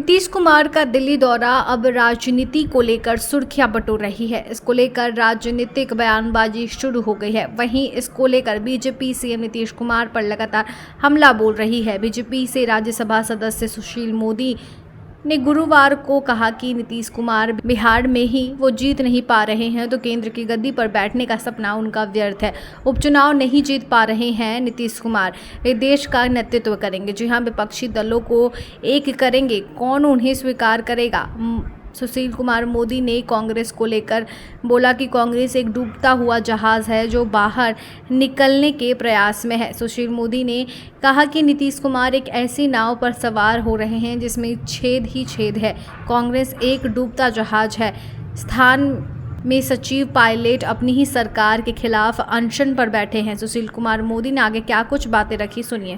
नीतीश कुमार का दिल्ली दौरा अब राजनीति को लेकर सुर्खियां बटोर रही है। इसको लेकर राजनीतिक बयानबाजी शुरू हो गई है। वहीं इसको लेकर बीजेपी सीएम नीतीश कुमार पर लगातार हमला बोल रही है। बीजेपी से राज्यसभा सदस्य सुशील मोदी ने गुरुवार को कहा कि नीतीश कुमार बिहार में ही वो जीत नहीं पा रहे हैं तो केंद्र की गद्दी पर बैठने का सपना उनका व्यर्थ है। उपचुनाव नहीं जीत पा रहे हैं नीतीश कुमार, वे देश का नेतृत्व करेंगे। जी हां, विपक्षी दलों को एक करेंगे, कौन उन्हें स्वीकार करेगा। सुशील कुमार मोदी ने कांग्रेस को लेकर बोला कि कांग्रेस एक डूबता हुआ जहाज है जो बाहर निकलने के प्रयास में है। सुशील मोदी ने कहा कि नीतीश कुमार एक ऐसी नाव पर सवार हो रहे हैं जिसमें छेद ही छेद है। कांग्रेस एक डूबता जहाज है। स्थान में सचिव पायलट अपनी ही सरकार के खिलाफ अनशन पर बैठे हैं। सुशील कुमार मोदी ने आगे क्या कुछ बातें रखी, सुनिए।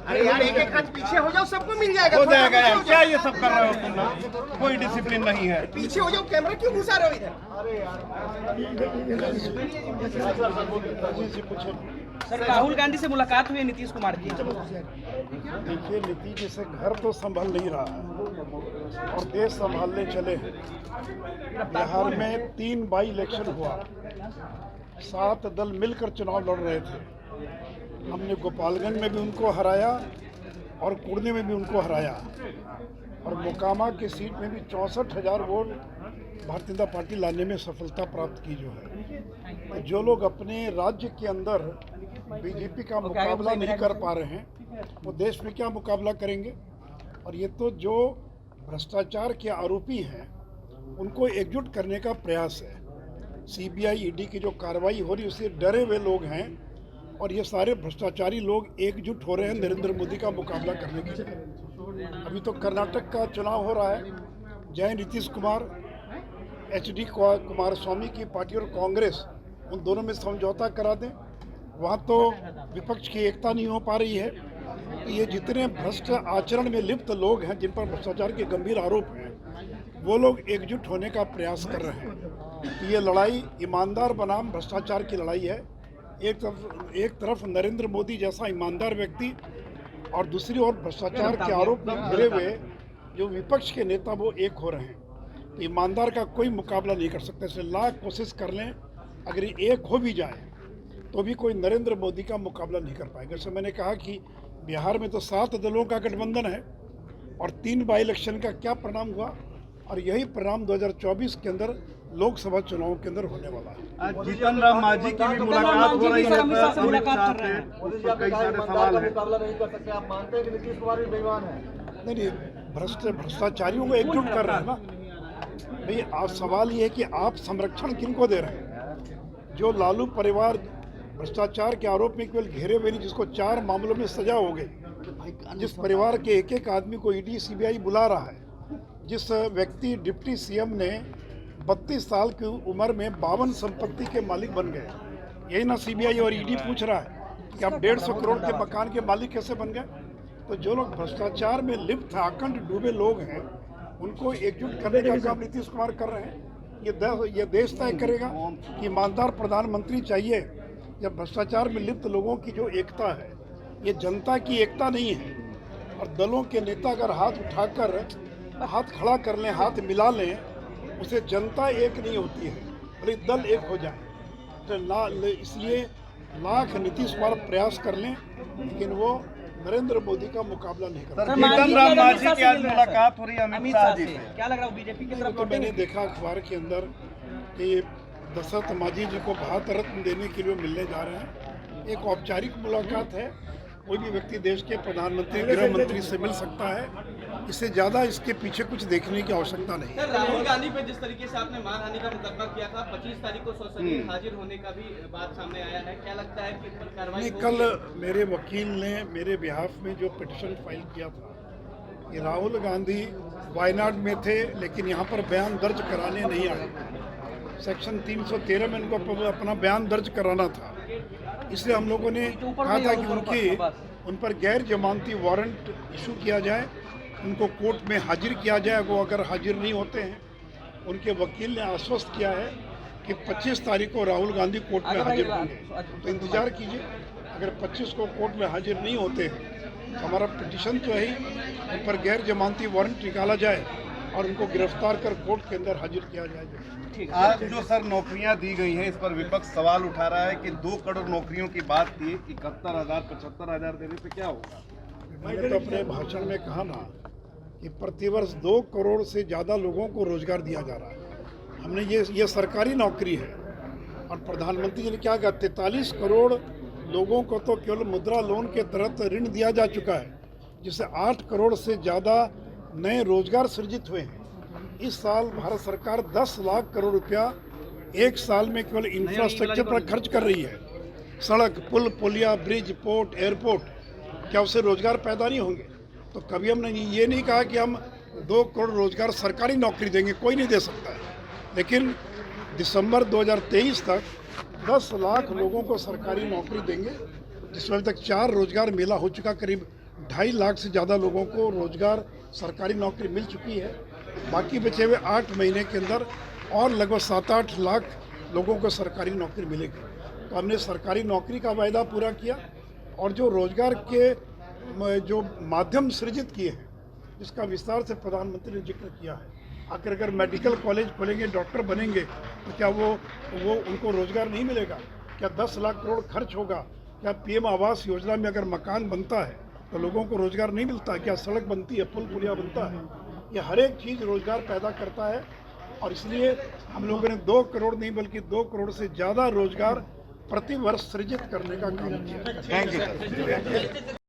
अरे यार, एक हाथ पीछे हो जाओ, सबको मिल जाएगा। हो जाएगा यार, क्या ये सब कर रहे हो तुम लोग? कोई डिसिप्लिन नहीं है। पीछे हो जाओ, कैमरा क्यों घुसा रहे हो इधर? सर, राहुल गांधी से मुलाकात हुई नीतीश कुमार की। देखिए, नीतीश जी से घर तो संभल नहीं रहा है और देश संभालने चले हैं। बिहार में 3 बाई इलेक्शन हुआ, 7 दल मिलकर चुनाव लड़ रहे थे। हमने गोपालगंज में भी उनको हराया और कुर्ने में भी उनको हराया और मोकामा की सीट में भी 64,000 वोट भारतीय जनता पार्टी लाने में सफलता प्राप्त की जो है। जो लोग अपने राज्य के अंदर बीजेपी का मुकाबला नहीं कर पा रहे हैं वो देश में क्या मुकाबला करेंगे। और ये तो जो भ्रष्टाचार के आरोपी हैं उनको एकजुट करने का प्रयास है। सीबीआई ईडी की जो कार्रवाई हो रही है उससे डरे हुए लोग हैं और ये सारे भ्रष्टाचारी लोग एकजुट हो रहे हैं नरेंद्र मोदी का मुकाबला करने के लिए। अभी तो कर्नाटक का चुनाव हो रहा है। जय नीतीश कुमार, एचडी कुमारस्वामी की पार्टी और कांग्रेस उन दोनों में समझौता करा दें। वहाँ तो विपक्ष की एकता नहीं हो पा रही है। ये जितने भ्रष्ट आचरण में लिप्त लोग हैं जिन पर भ्रष्टाचार के गंभीर आरोप हैं वो लोग एकजुट होने का प्रयास कर रहे हैं। ये लड़ाई ईमानदार बनाम भ्रष्टाचार की लड़ाई है। एक तरफ नरेंद्र मोदी जैसा ईमानदार व्यक्ति और दूसरी ओर भ्रष्टाचार के आरोप में घिरे हुए जो विपक्ष के नेता वो एक हो रहे हैं। तो ईमानदार का कोई मुकाबला नहीं कर सकते। इसलिए लाख कोशिश कर लें, अगर एक हो भी जाए तो भी कोई नरेंद्र मोदी का मुकाबला नहीं कर पाएगा। जैसे मैंने कहा कि बिहार में तो 7 दलों का गठबंधन है और 3 बाई इलेक्शन का क्या परिणाम हुआ और यही परिणाम 2024 के अंदर लोकसभा चुनाव के अंदर होने वाला है। आज जीतन राम मांझी की भी मुलाकात हो रही है, कई सारे सवाल हैं। मुकाबला नहीं कर सकते, आप मानते हैं कि नीतीश कुमार भी बेईमान है? नहीं, भ्रष्टाचारियों को एकजुट कर रहे हैं ना भाई। आज सवाल ये है कि आप संरक्षण किनको दे रहे हैं। जो लालू परिवार भ्रष्टाचार के आरोप में केवल घेरे हुए नहीं, जिसको 4 मामलों में सजा हो गई, जिस परिवार के एक आदमी को ईडी सीबीआई बुला रहा है, जिस व्यक्ति डिप्टी सीएम ने 32 साल की उम्र में 52 संपत्ति के मालिक बन गए, यही ना सीबीआई और ईडी पूछ रहा है कि आप 150 करोड़ के मकान के मालिक कैसे बन गए। तो जो लोग भ्रष्टाचार में लिप्त अखंड डूबे लोग हैं उनको एकजुट करने का काम नीतीश कुमार कर रहे हैं। ये देश तय करेगा कि ईमानदार प्रधानमंत्री चाहिए या भ्रष्टाचार में लिप्त लोगों की जो एकता है। ये जनता की एकता नहीं है। और दलों के नेता अगर हाथ उठाकर हाथ खड़ा कर लें, हाथ मिला लें, उसे जनता एक नहीं होती है, अरे दल एक हो जाए। तो इसलिए लाख नीतीश कुमार प्रयास कर लें लेकिन वो नरेंद्र मोदी का मुकाबला नहीं कर सकते। जीतन राम मांझी की आज मुलाकात हो रही है अमित शाह जी से, क्या लग रहा है बीजेपी की तरफ? तो मैंने देखा अखबार के अंदर कि दशरथ मांझी जी को भारत रत्न देने के लिए मिलने जा रहे हैं। एक औपचारिक मुलाकात है। कोई भी व्यक्ति देश के प्रधानमंत्री, गृह मंत्री से मिल सकता है। इससे ज़्यादा इसके पीछे कुछ देखने की आवश्यकता नहीं है। राहुल गांधी पे जिस तरीके से आपने मानहानि का मुकदमा किया था, 25 तारीख को सशरीर हाजिर होने का भी बात सामने आया है, क्या लगता है कि कार्रवाई नहीं, कल मेरे वकील ने मेरे बिहाफ में जो पिटीशन फाइल किया था कि राहुल गांधी वायनाड में थे लेकिन यहाँ पर बयान दर्ज कराने नहीं आए। सेक्शन 313 में उनको अपना बयान दर्ज कराना था। इसलिए हम लोगों ने कहा था कि उन पर गैर जमानती वारंट इशू किया जाए, उनको कोर्ट में हाजिर किया जाए। वो अगर हाजिर नहीं होते हैं, उनके वकील ने आश्वस्त किया है कि 25 तारीख को राहुल गांधी कोर्ट में हाजिर होंगे। तो इंतज़ार कीजिए, अगर 25 को कोर्ट में हाजिर नहीं होते हैं तो हमारा पिटीशन तो है ही, उन पर गैर जमानती वारंट निकाला जाए और उनको गिरफ्तार कर कोर्ट के अंदर हाजिर किया जाए। आज जो सर नौकरियां दी गई हैं, इस पर विपक्ष सवाल उठा रहा है कि 2 करोड़ नौकरियों की बात थी, 71,000 75,000 देने से क्या होगा? मैंने तो अपने भाषण में कहा ना कि प्रतिवर्ष 2 करोड़ से ज़्यादा लोगों को रोजगार दिया जा रहा है। हमने ये सरकारी नौकरी है और प्रधानमंत्री जी ने क्या कहा, 43 करोड़ लोगों को तो केवल मुद्रा लोन के तहत ऋण दिया जा चुका है, जिससे 8 करोड़ से ज़्यादा नए रोजगार सृजित हुए हैं। इस साल भारत सरकार 10 लाख करोड़ रुपया एक साल में केवल इंफ्रास्ट्रक्चर पर खर्च कर रही है। सड़क, पुल, पुलिया, ब्रिज, पोर्ट, एयरपोर्ट, क्या उससे रोजगार पैदा नहीं होंगे? तो कभी हमने ये नहीं कहा कि हम 2 करोड़ रोजगार सरकारी नौकरी देंगे, कोई नहीं दे सकता है। लेकिन दिसंबर 2023 तक 10 लाख लोगों को सरकारी नौकरी देंगे, जिसमें अभी तक 4 रोजगार मेला हो चुका। करीब 2.5 लाख से ज़्यादा लोगों को रोजगार सरकारी नौकरी मिल चुकी है। बाकी बचे हुए 8 महीने के अंदर और लगभग 7-8 लाख लोगों को सरकारी नौकरी मिलेगी। तो हमने सरकारी नौकरी का वायदा पूरा किया और जो रोजगार के जो माध्यम सृजित किए हैं, जिसका विस्तार से प्रधानमंत्री ने जिक्र किया है। आखिर अगर मेडिकल कॉलेज खोलेंगे, डॉक्टर बनेंगे, तो क्या वो उनको रोजगार नहीं मिलेगा? क्या 10 लाख करोड़ खर्च होगा? क्या पीएम आवास योजना में अगर मकान बनता है तो लोगों को रोजगार नहीं मिलता? क्या सड़क बनती है, पुल पुलिया बनता है? ये हर एक चीज़ रोजगार पैदा करता है और इसलिए हम लोगों ने 2 करोड़ नहीं बल्कि 2 करोड़ से ज़्यादा रोजगार प्रति वर्ष सृजित करने का काम किया। Thank you.